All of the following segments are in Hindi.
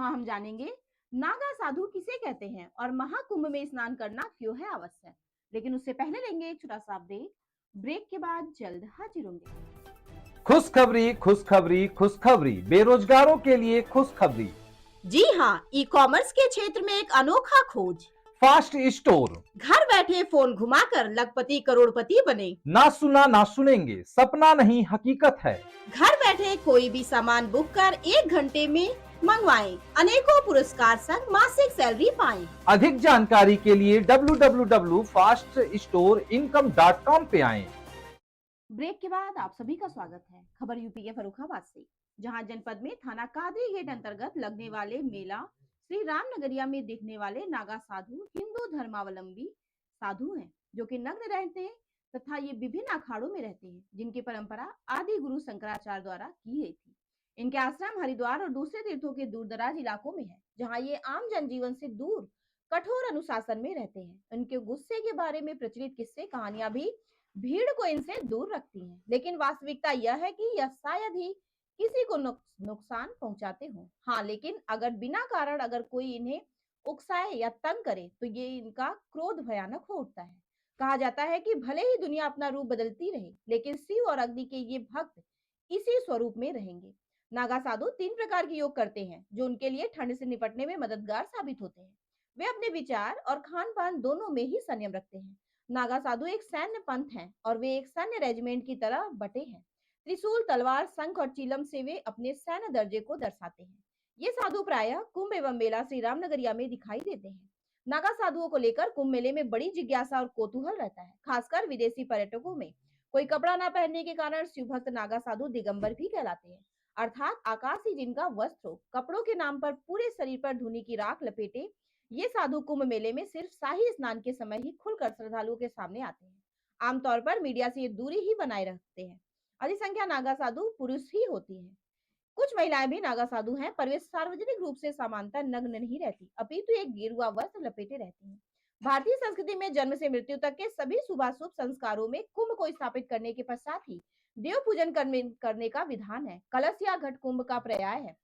जहां हम जानेंगे नागा साधु किसे कहते हैं और महाकुंभ में स्नान करना क्यों है आवश्यक। लेकिन उससे पहले लेंगे एक छोटा सा ब्रेक। ब्रेक के बाद जल्द हाजिर होंगे। खुशखबरी खुशखबरी खुशखबरी, बेरोजगारों के लिए खुशखबरी। जी हाँ, ई कॉमर्स के क्षेत्र में एक अनोखा खोज। Fast store. घर बैठे फोन घुमाकर लखपति करोड़पति बने। ना सुना ना सुनेंगे, सपना नहीं हकीकत है। घर बैठे कोई भी सामान बुक कर 1 घंटे में मंगवाएं, अनेकों पुरस्कार संग मासिक सैलरी पाएं। अधिक जानकारी के लिए www.faststoreincome.com पे आएं। ब्रेक के बाद आप सभी का स्वागत है। खबर यूपी के फर्रुखाबाद से, जहां जनपद में थाना कादरी गेट अंतर्गत लगने वाले मेला श्री रामनगरिया में देखने वाले नागा साधु हिंदू धर्मावलंबी साधु हैं, जो कि नग्न रहते हैं तथा ये विभिन्न अखाड़ों में रहते हैं, जिनकी परंपरा आदि गुरु शंकराचार्य द्वारा की गई थी। इनके आश्रम हरिद्वार और दूसरे तीर्थों के दूर दराज इलाकों में है, जहाँ ये आम जनजीवन से दूर कठोर अनुशासन में रहते हैं। उनके गुस्से के बारे में प्रचलित किस्से कहानियां भी भीड़ को इनसे दूर रखती हैं, लेकिन वास्तविकता यह है कि यह शायद ही किसी को नुकसान पहुंचाते हो। हाँ, लेकिन अगर बिना कारण अगर कोई इन्हें उकसाए या तंग करे तो ये इनका क्रोध भयानक हो उठता है। कहा जाता है कि भले ही दुनिया अपना रूप बदलती रहे, लेकिन शिव और अग्नि के ये भक्त इसी स्वरूप में रहेंगे। नागा साधु 3 प्रकार के योग करते हैं, जो उनके लिए ठंड से निपटने में मददगार साबित होते हैं। वे अपने विचार और खान पान दोनों में ही संयम रखते हैं। नागा साधु एक सैन्य पंथ हैं और वे एक सैन्य रेजिमेंट की तरह बटे हैं। त्रिशूल, तलवार, शंख और चिलम से वे अपने सैन्य दर्जे को दर्शाते हैं। ये साधु प्रायः कुंभ एवं मेला श्री रामनगरिया में दिखाई देते हैं। नागा साधुओं को लेकर कुंभ मेले में बड़ी जिज्ञासा और कौतूहल रहता है, खासकर विदेशी पर्यटकों में। कोई कपड़ा न पहनने के कारण शिव भक्त नागा साधु दिगंबर भी कहलाते हैं, अर्थात आकाश ही जिनका वस्त्र हो। कपड़ों के नाम पर पूरे शरीर पर धुनी की राख लपेटे ये साधु कुंभ मेले में सिर्फ शाही स्नान के समय ही खुलकर श्रद्धालुओं के सामने आते हैं। आमतौर पर मीडिया से ये दूरी ही बनाए रखते हैं। अधिसंख्या नागा साधु पुरुष ही होती है। कुछ महिलाएं भी नागा साधु हैं, पर वे सार्वजनिक रूप से सामान्यतः नग्न नहीं रहती, अपितु एक गेरुआ वस्त्र लपेटे रहती हैं। भारतीय संस्कृति में जन्म से मृत्यु तक के सभी शुभाशुभ संस्कारों में कुंभ को स्थापित करने के पश्चात ही देव पूजन करने का विधान है। कलश या घट कुंभ का पर्याय है।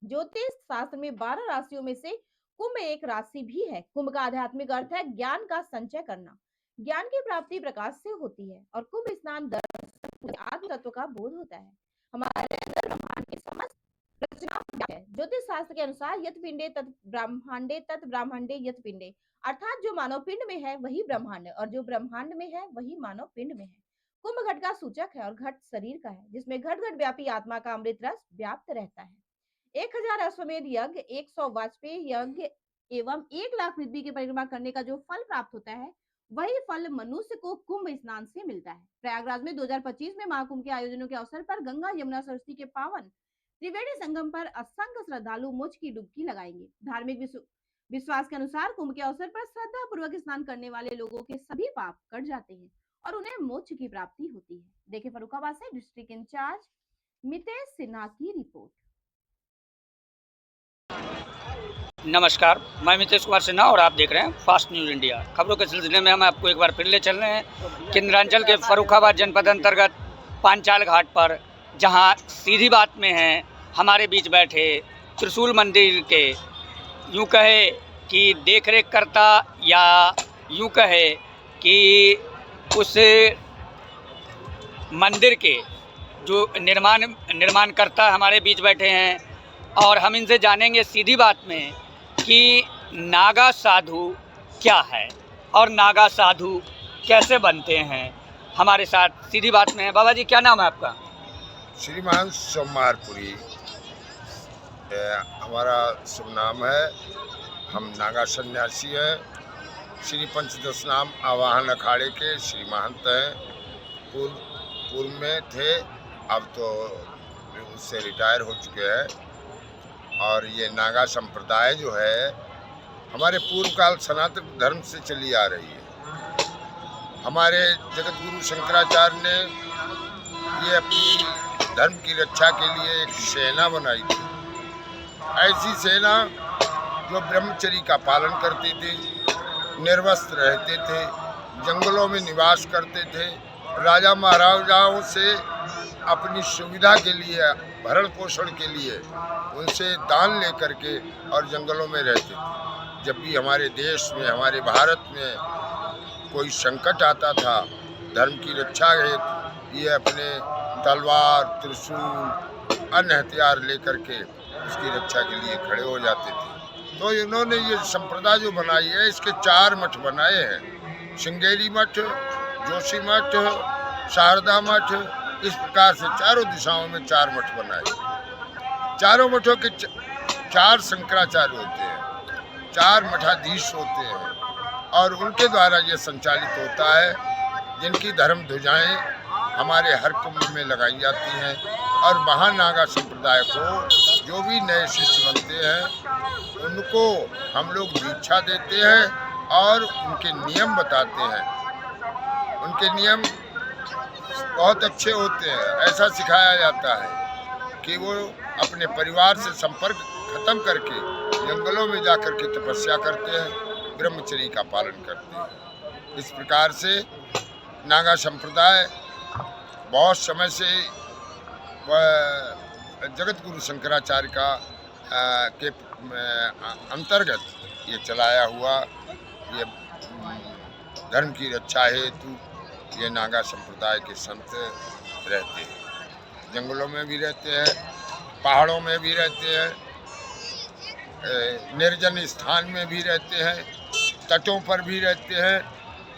ज्योतिष शास्त्र में 12 राशियों में से कुंभ एक राशि भी है। कुंभ का आध्यात्मिक अर्थ है ज्ञान का संचय करना। ज्ञान की प्राप्ति प्रकाश से होती है और कुंभ स्नान दर्शन आत्म तत्व का बोध होता है। हमारे अंदर ब्रह्मांड की समस्त रचना है। ज्योतिष शास्त्र के अनुसार यत पिंडे तत् ब्राह्मण्डे यत पिंडे, अर्थात जो मानव पिंड में है वही ब्रह्मांड है और जो ब्रह्मांड में है वही मानव पिंड में है। कुंभ घट का सूचक है और घट शरीर का है, जिसमें घट घट व्यापी आत्मा का अमृत रस व्याप्त रहता है। 1000 अश्वमेध यज्ञ, 100 वाजपेयी यज्ञ एवं 1 लाख पृथ्वी की परिक्रमा करने का जो फल प्राप्त होता है, वही फल मनुष्य को कुंभ स्नान से मिलता है। प्रयागराज में 2025 में महाकुंभ के आयोजनों के अवसर पर गंगा यमुना सरस्वती के पावन त्रिवेणी संगम पर असंख्य श्रद्धालु मोक्ष की डुबकी लगाएंगे। धार्मिक विश्वास के अनुसार कुंभ के अवसर पर श्रद्धा पूर्वक स्नान करने वाले लोगों के सभी पाप कट जाते हैं और उन्हें मोक्ष की प्राप्ति होती है। देखिए फर्रुखाबाद से डिस्ट्रिक्ट इंचार्ज मितेश सिन्हा की रिपोर्ट। नमस्कार, मैं मितेश कुमार सिन्हा और आप देख रहे हैं फास्ट न्यूज़ इंडिया। खबरों के सिलसिले में हम आपको एक बार फिर ले चल रहे हैं केंद्रांचल के फर्रुखाबाद जनपद अंतर्गत पांचाल घाट पर, जहां सीधी बात में है हमारे बीच बैठे त्रिशूल मंदिर के यूं कहे कि देखरेख करता या यूं कहे कि उस मंदिर के जो निर्माण करता हमारे बीच बैठे हैं और हम इनसे जानेंगे सीधी बात में कि नागा साधु क्या है और नागा साधु कैसे बनते हैं। हमारे साथ सीधी बात में है। बाबा जी, क्या नाम है आपका? श्रीमान सोमवारपुरी हमारा शुभ नाम है। हम नागा सन्यासी हैं। श्री पंचदश नाम आवाहन अखाड़े के श्री महंत हैं। पूर्व में थे, अब तो उससे रिटायर हो चुके हैं। और ये नागा संप्रदाय जो है हमारे पूर्व काल सनातन धर्म से चली आ रही है। हमारे जगत गुरु शंकराचार्य ने ये अपनी धर्म की रक्षा के लिए एक सेना बनाई थी। ऐसी सेना जो ब्रह्मचर्य का पालन करती थी, निर्वस्त्र रहते थे, जंगलों में निवास करते थे, राजा महाराजाओं से अपनी सुविधा के लिए भरण पोषण के लिए उनसे दान लेकर के और जंगलों में रहते थे। जब भी हमारे देश में, हमारे भारत में कोई संकट आता था, धर्म की रक्षा हेतु ये अपने तलवार, त्रिशूल, अन्य हथियार लेकर के उसकी रक्षा के लिए खड़े हो जाते थे। तो इन्होंने ये संप्रदाय जो बनाई है, इसके 4 मठ बनाए हैं। श्रृंगेरी मठ, जोशी मठ, शारदा मठ, इस प्रकार से चारों दिशाओं में 4 मठ बनाए। चारों मठों के 4 शंकराचार्य होते हैं, 4 मठाधीश होते हैं और उनके द्वारा ये संचालित होता है, जिनकी धर्म ध्वजाएं हमारे हर कुंभ में लगाई जाती हैं। और महानागा संप्रदाय को जो भी नए शिष्य बनते हैं उनको हम लोग दीक्षा देते हैं और उनके नियम बताते हैं। उनके नियम बहुत अच्छे होते हैं। ऐसा सिखाया जाता है कि वो अपने परिवार से संपर्क खत्म करके जंगलों में जाकर के तपस्या करते हैं, ब्रह्मचर्य का पालन करते हैं। इस प्रकार से नागा संप्रदाय बहुत समय से जगत गुरु शंकराचार्य का के अंतर्गत ये चलाया हुआ ये धर्म की रक्षा हेतु ये नागा संप्रदाय के संत रहते हैं। जंगलों में भी रहते हैं, पहाड़ों में भी रहते हैं, निर्जन स्थान में भी रहते हैं, तटों पर भी रहते हैं।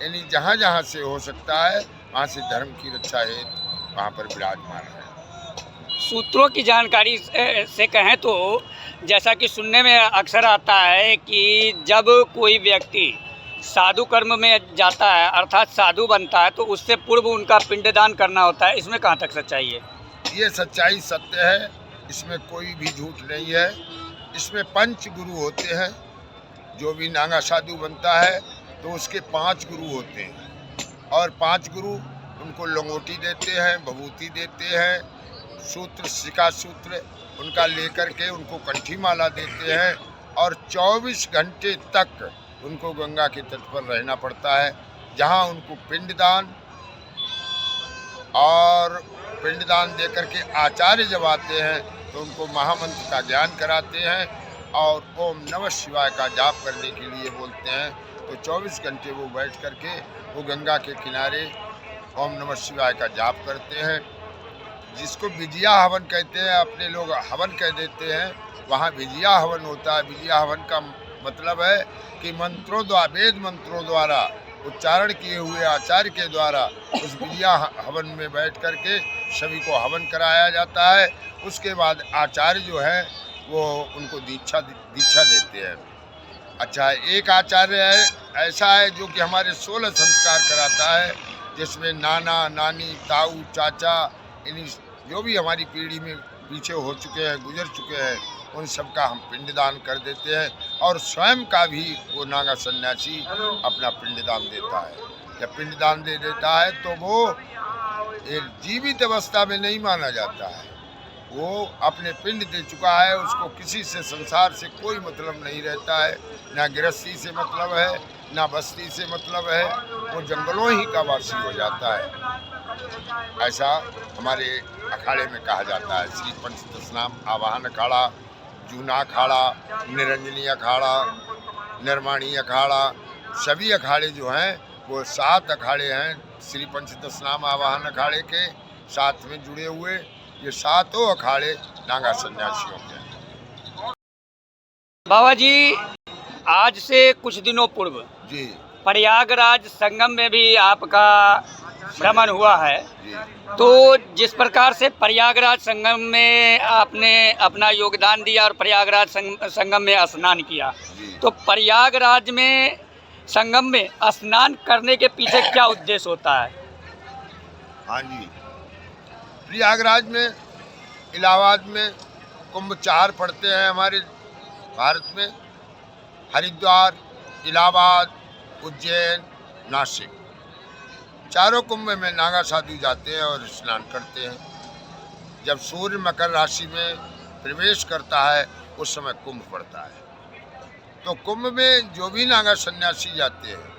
यानी जहाँ जहाँ से हो सकता है वहाँ से धर्म की रक्षा हेतु वहाँ पर विराजमान है। सूत्रों की जानकारी से कहें तो जैसा कि सुनने में अक्सर आता है कि जब कोई व्यक्ति साधु कर्म में जाता है अर्थात साधु बनता है तो उससे पूर्व उनका पिंडदान करना होता है। इसमें कहाँ तक सच्चाई है? ये सच्चाई सत्य है, इसमें कोई भी झूठ नहीं है। इसमें 5 गुरु होते हैं। जो भी नागा साधु बनता है तो उसके 5 गुरु होते हैं और 5 गुरु उनको लंगोटी देते हैं, भभूति देते हैं, सूत्र, शिका सूत्र उनका लेकर के उनको कंठी माला देते हैं और 24 घंटे तक उनको गंगा के तट पर रहना पड़ता है, जहां उनको पिंडदान देकर के आचार्य जब आते हैं तो उनको महामंत्र का ज्ञान कराते हैं और ओम नमः शिवाय का जाप करने के लिए बोलते हैं। तो 24 घंटे वो बैठ करके वो गंगा के किनारे ओम नमः शिवाय का जाप करते हैं, जिसको विजया हवन कहते हैं। अपने लोग हवन कह देते हैं, वहाँ विजया हवन होता है। विजया हवन का मतलब है कि मंत्रों द्वारा, वेद मंत्रों द्वारा उच्चारण किए हुए आचार्य के द्वारा उस विजया हवन में बैठ करके सभी को हवन कराया जाता है। उसके बाद आचार्य जो है वो उनको दीक्षा देते हैं। अच्छा, एक आचार्य है ऐसा है जो कि हमारे 16 संस्कार कराता है, जिसमें नाना, नानी, ताऊ, चाचा, इन जो भी हमारी पीढ़ी में पीछे हो चुके हैं, गुजर चुके हैं, उन सब का हम पिंडदान कर देते हैं और स्वयं का भी वो नागा सन्यासी अपना पिंडदान देता है। जब पिंडदान दे देता है तो वो एक जीवित अवस्था में नहीं माना जाता है, वो अपने पिंड दे चुका है। उसको किसी से, संसार से कोई मतलब नहीं रहता है, ना गृहस्थी से मतलब है, ना बस्ती से मतलब है, वो जंगलों ही का वासी हो जाता है। ऐसा हमारे अखाड़े में कहा जाता है। श्री पंचदशनाम आवाहन अखाड़ा, जूना अखाड़ा, निरंजनी अखाड़ा, निर्माणी अखाड़ा, सभी अखाड़े जो हैं वो 7 अखाड़े हैं श्री पंचदशनाम आवाहन अखाड़े के साथ में जुड़े हुए। ये 7 अखाड़े नागा सन्यासियों के हैं। बाबा जी, आज से कुछ दिनों पूर्व जी प्रयागराज संगम में भी आपका भ्रमण हुआ है, जी तो जिस प्रकार से प्रयागराज संगम में आपने अपना योगदान दिया और प्रयागराज संगम में स्नान किया, जी। तो प्रयागराज में संगम में स्नान करने के पीछे क्या उद्देश्य होता है? हाँ जी, प्रयागराज में, इलाहाबाद में कुंभ 4 पड़ते हैं हमारे भारत में। हरिद्वार, इलाहाबाद, उज्जैन, नासिक, चारों कुंभ में नागा साधु जाते हैं और स्नान करते हैं। जब सूर्य मकर राशि में प्रवेश करता है उस समय कुंभ पड़ता है। तो कुंभ में जो भी नागा सन्यासी जाते हैं,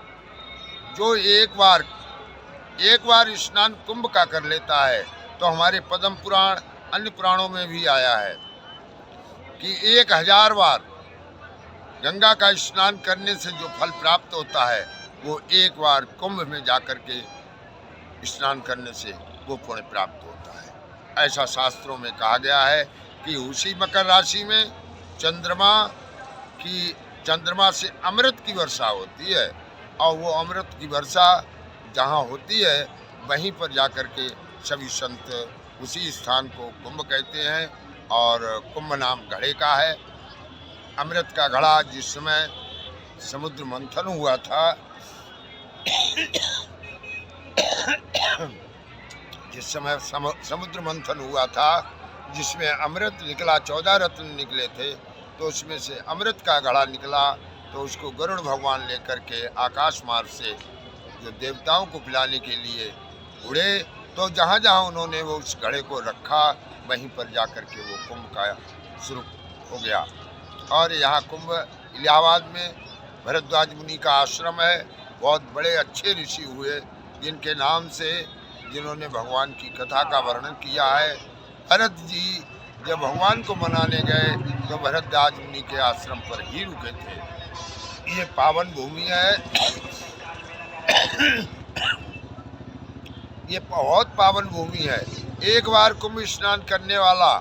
जो एक बार स्नान कुंभ का कर लेता है, तो हमारे पद्म पुराण अन्य पुराणों में भी आया है कि 1000 बार गंगा का स्नान करने से जो फल प्राप्त होता है वो एक बार कुंभ में जाकर के स्नान करने से वो पुण्य प्राप्त होता है। ऐसा शास्त्रों में कहा गया है कि उसी मकर राशि में चंद्रमा से अमृत की वर्षा होती है और वो अमृत की वर्षा जहाँ होती है वहीं पर जाकर के सभी संत उसी स्थान को कुंभ कहते हैं और कुंभ नाम घड़े का है। अमृत का घड़ा जिस समय समुद्र मंथन हुआ था जिस समय समुद्र मंथन हुआ था जिसमें अमृत निकला, 14 रत्न निकले थे, तो उसमें से अमृत का घड़ा निकला तो उसको गरुड़ भगवान लेकर के आकाश मार्ग से जो देवताओं को पिलाने के लिए उड़े, तो जहाँ जहाँ उन्होंने वो उस घड़े को रखा वहीं पर जाकर के वो कुंभ का शुरू हो गया। और यहाँ कुंभ इलाहाबाद में भरद्वाज मुनि का आश्रम है। बहुत बड़े अच्छे ऋषि हुए जिनके नाम से जिन्होंने भगवान की कथा का वर्णन किया है। भरत जी जब भगवान को मनाने गए तो भरद्वाज मुनि के आश्रम पर ही रुके थे। ये पावन भूमि है, ये बहुत पावन भूमि है। एक बार कुंभ स्नान करने वाला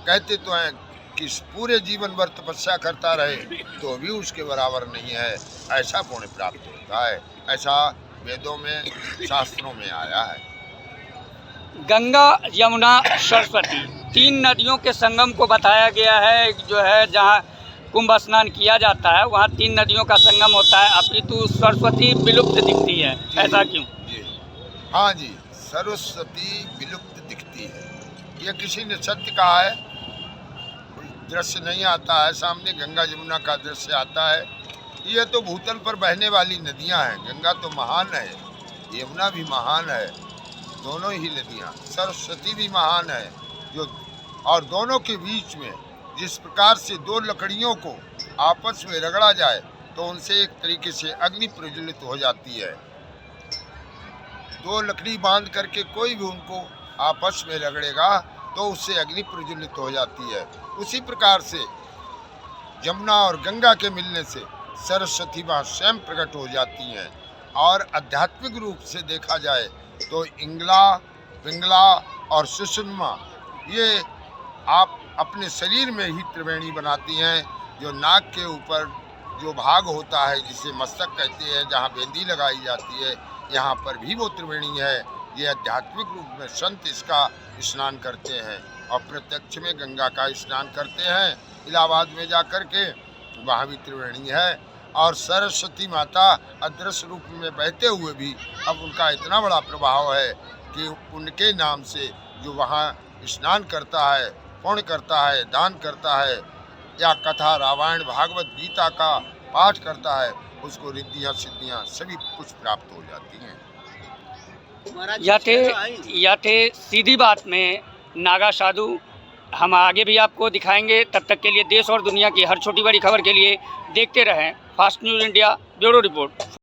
कहते तो हैं कि पूरे जीवन भर तपस्या करता रहे तो भी उसके बराबर नहीं है, ऐसा पुण्य प्राप्त होता है। ऐसा वेदों में शास्त्रों में आया है। गंगा, यमुना, सरस्वती 3 नदियों के संगम को बताया गया है जो है जहाँ कुंभ स्नान किया जाता है वहाँ 3 नदियों का संगम होता है, अपितु सरस्वती विलुप्त दिखती है, ऐसा क्यों? जी हाँ जी, सरस्वती विलुप्त दिखती है। ये किसी ने सत्य कहा है, दृश्य नहीं आता है सामने, गंगा यमुना का दृश्य आता है। ये तो भूतल पर बहने वाली नदियां हैं। गंगा तो महान है, यमुना भी महान है, दोनों ही नदियां। सरस्वती भी महान है जो, और दोनों के बीच में जिस प्रकार से 2 लकड़ियों को आपस में रगड़ा जाए तो उनसे एक तरीके से अग्नि प्रज्वलित हो जाती है। 2 लकड़ी बांध करके कोई भी उनको आपस में रगड़ेगा तो उससे अग्नि प्रज्वलित हो जाती है। उसी प्रकार से यमुना और गंगा के मिलने से सरस्वती माँ स्वयं प्रकट हो जाती हैं। और आध्यात्मिक रूप से देखा जाए तो इंगला, पिंगला और सुषुम्ना ये आप अपने शरीर में ही त्रिवेणी बनाती हैं। जो नाक के ऊपर जो भाग होता है जिसे मस्तक कहते हैं, जहाँ बेंदी लगाई जाती है, यहाँ पर भी वो त्रिवेणी है। ये आध्यात्मिक रूप में संत इसका स्नान करते हैं और प्रत्यक्ष में गंगा का स्नान करते हैं। इलाहाबाद में जाकर के वहाँ भी त्रिवेणी है। और सरस्वती माता अदृश्य रूप में बहते हुए भी अब उनका इतना बड़ा प्रभाव है कि उनके नाम से जो वहाँ स्नान करता है, पुण्य करता है, दान करता है या कथा रामायण भागवत गीता का पाठ करता है, उसको रिद्धियाँ सिद्धियाँ सभी कुछ प्राप्त हो जाती हैं। यह थे सीधी बात में नागा साधु। हम आगे भी आपको दिखाएंगे। तब तक के लिए देश और दुनिया की हर छोटी बड़ी खबर के लिए देखते रहें fast news India. Bureau report.